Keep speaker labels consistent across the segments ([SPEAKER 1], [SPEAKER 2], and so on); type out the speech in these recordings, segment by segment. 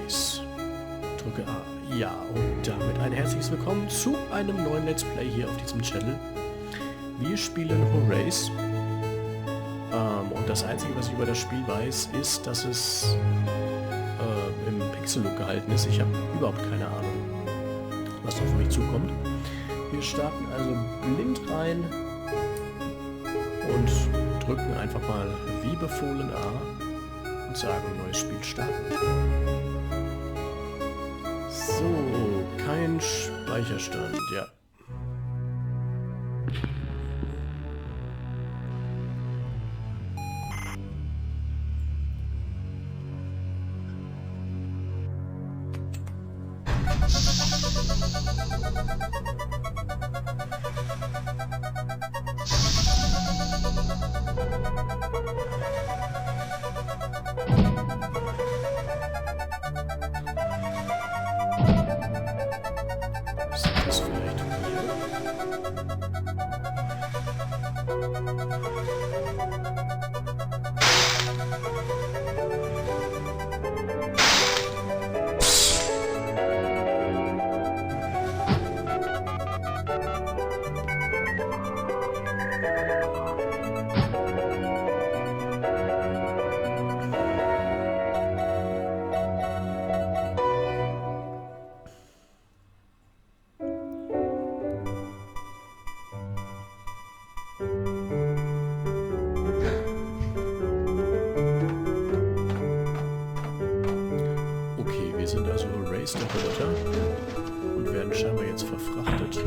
[SPEAKER 1] Horace. Drücke A. Ja, und damit ein herzliches Willkommen zu einem neuen Let's Play hier auf diesem Channel. Wir spielen Horace. Und das Einzige, was ich über das Spiel weiß, ist, dass es im Pixel-Look gehalten ist. Ich habe überhaupt keine Ahnung, was auf mich zukommt. Wir starten also blind rein und drücken einfach mal wie befohlen A und sagen neues Spiel starten. So, kein Speicherstand, ja. Wir sind also Horace, der Roboter, und werden scheinbar jetzt verfrachtet.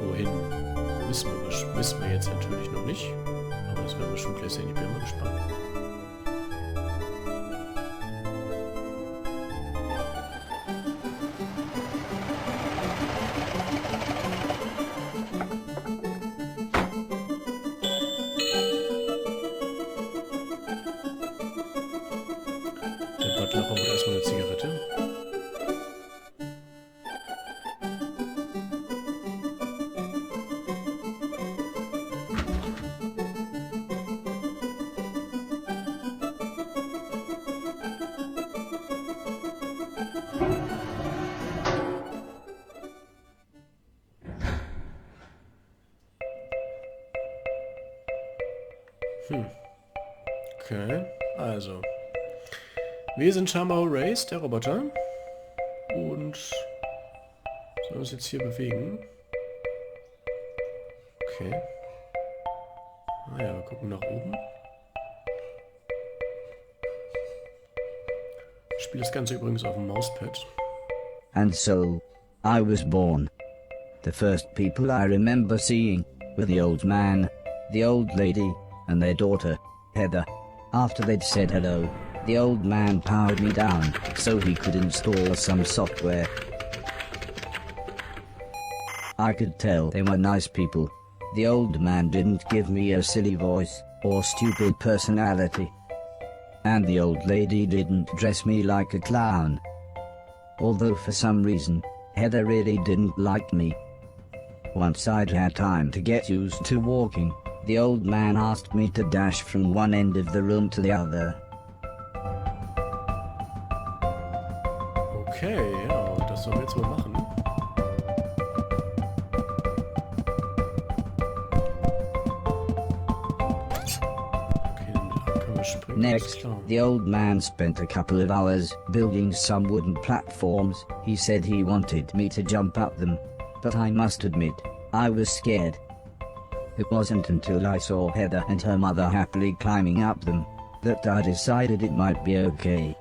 [SPEAKER 1] Wohin? Wissen wir jetzt natürlich noch nicht, aber das werden wir schon gleich sehen. Ich bin mal gespannt. Der Butler braucht erstmal eine Zigarette. Okay, also. Wir sind scheinbar Horace, der Roboter. Und sollen uns jetzt hier bewegen. Okay. Naja, wir gucken nach oben. Ich spiele das Ganze übrigens auf dem Mauspad.
[SPEAKER 2] And so, I was born. The first people I remember seeing were the old man, the old lady, and their daughter, Heather. After they'd said hello, the old man powered me down so he could install some software. I could tell they were nice people. The old man didn't give me a silly voice or stupid personality. And the old lady didn't dress me like a clown. Although for some reason, Heather really didn't like me. Once I'd had time to get used to walking, the old man asked me to dash from one end of the room to the other.
[SPEAKER 1] Okay, ja, das sollen wir jetzt mal machen. Okay, dann können wir springen.
[SPEAKER 2] Next, the old man spent a couple of hours building some wooden platforms. He said he wanted me to jump up them, but I must admit, I was scared. It wasn't until I saw Heather and her mother happily climbing up them that I decided it might be okay.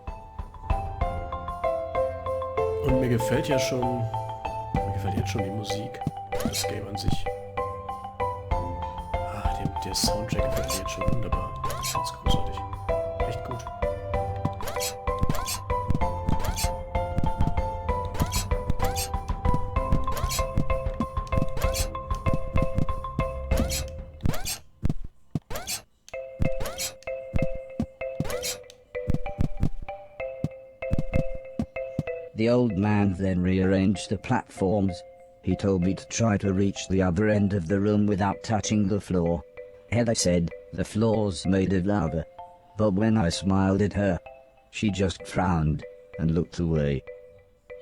[SPEAKER 1] Und mir gefällt jetzt schon die Musik, das Game an sich. Der Soundtrack gefällt mir jetzt schon wunderbar. Das ist ganz großartig. Echt gut.
[SPEAKER 2] The old man then rearranged the platforms. He told me to try to reach the other end of the room without touching the floor. Heather said, the floor's made of lava. but when I smiled at her, she just frowned and looked away.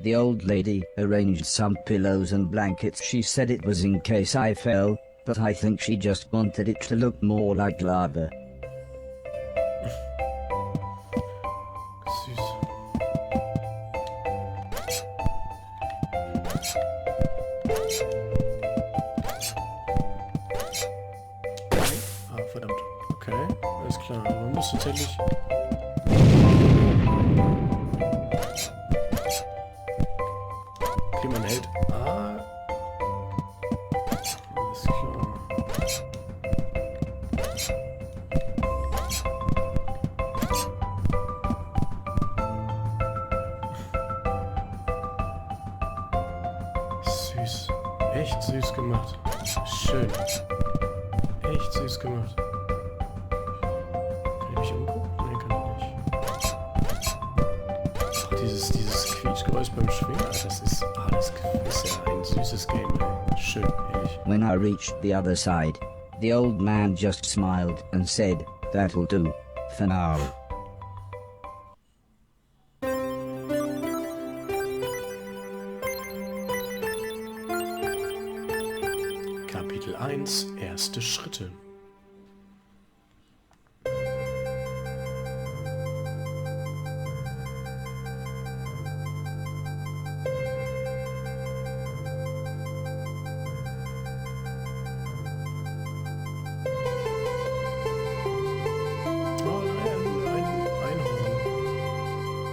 [SPEAKER 2] The old lady arranged some pillows and blankets. She said it was in case I fell, but I think she just wanted it to look more like lava.
[SPEAKER 1] Süß. Ah, verdammt. Okay, alles klar. Man muss tatsächlich... Okay, man hält A. Alles klar. Süß. Echt süß gemacht. Schön. Echt süß gemacht. Kann ich mich umgucken? Nee, kann ich nicht. Ach, dieses Quietschgeräusch beim Schwingen, das ist ja ein süßes Game, ey. Schön, ehrlich.
[SPEAKER 2] When I reached the other side, the old man just smiled and said, "That'll do, for now."
[SPEAKER 1] Kapitel 1, erste Schritte.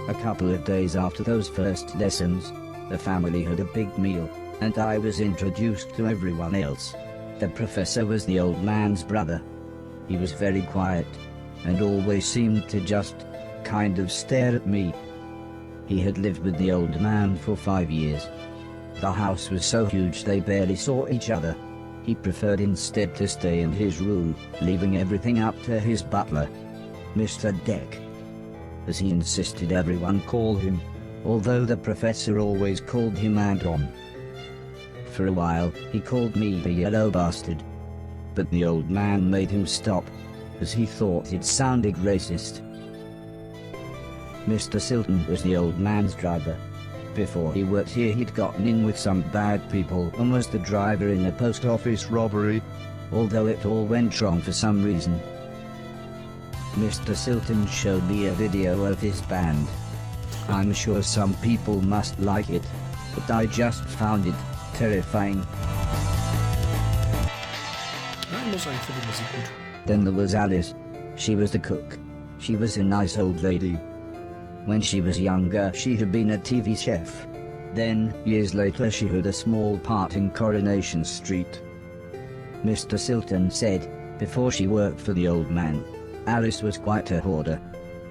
[SPEAKER 2] A couple of days after those first lessons, the family had a big meal, and I was introduced to everyone else. The professor was the old man's brother. He was very quiet, and always seemed to just kind of stare at me. He had lived with the old man for 5 years. The house was so huge they barely saw each other. He preferred instead to stay in his room, leaving everything up to his butler, Mr. Deck, as he insisted everyone call him, although the professor always called him Anton. For a while, he called me the yellow bastard, but the old man made him stop, as he thought it sounded racist. Mr. Silton was the old man's driver. Before he worked here, he'd gotten in with some bad people and was the driver in a post office robbery, although it all went wrong for some reason. Mr. Silton showed me a video of his band. I'm sure some people must like it, but I just found it terrifying. Then there was Alice. She was the cook. She was a nice old lady. When she was younger, she had been a TV chef. Then, years later, she had a small part in Coronation Street. Mr. Silton said, before she worked for the old man, Alice was quite a hoarder.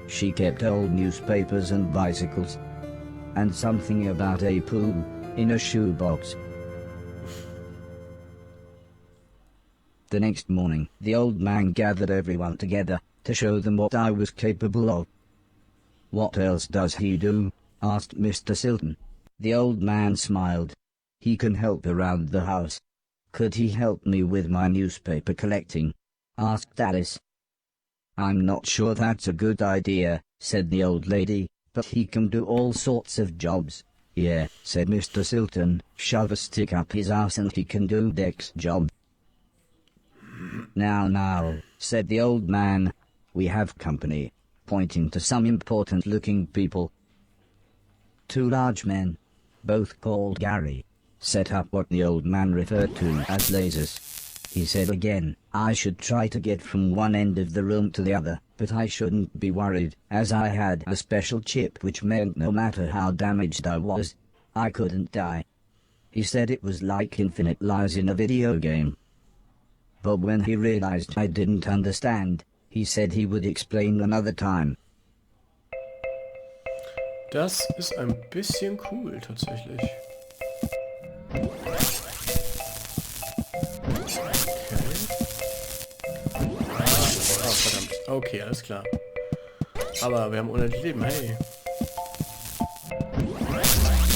[SPEAKER 2] She kept old newspapers and bicycles, and something about a poo in a shoebox. The next morning, the old man gathered everyone together to show them what I was capable of. "What else does he do?" asked Mr. Silton. The old man smiled. "He can help around the house." "Could he help me with my newspaper collecting?" asked Alice. "I'm not sure that's a good idea," said the old lady, "but he can do all sorts of jobs." "Yeah," said Mr. Silton, "shove a stick up his ass and he can do Deck's job." Now, said the old man, "we have company," pointing to some important-looking people. 2 large men, both called Gary, set up what the old man referred to as lasers. He said again, I should try to get from one end of the room to the other, but I shouldn't be worried, as I had a special chip which meant no matter how damaged I was, I couldn't die. He said it was like infinite lives in a video game. But when he realized I didn't understand, he said he would explain another time.
[SPEAKER 1] Das ist ein bisschen cool, tatsächlich. Okay. Ah, verdammt. Okay, alles klar. Aber wir haben unendlich Leben, hey.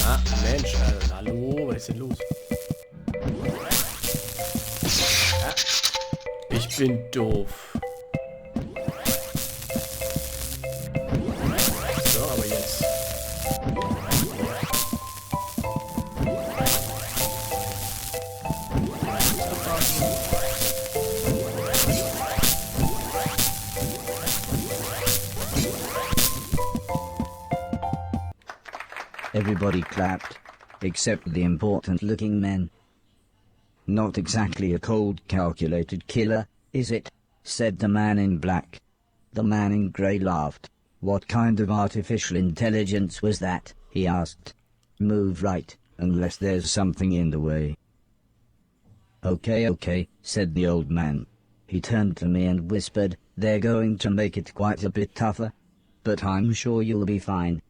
[SPEAKER 1] Ah, Mensch, hallo, was ist denn los? Ah, ich bin doof.
[SPEAKER 2] Everybody clapped, except the important-looking men. "Not exactly a cold, calculated killer, is it?" said the man in black. The man in grey laughed. "What kind of artificial intelligence was that?" he asked. "Move right, unless there's something in the way." Okay, said the old man. He turned to me and whispered, "They're going to make it quite a bit tougher. But I'm sure you'll be fine.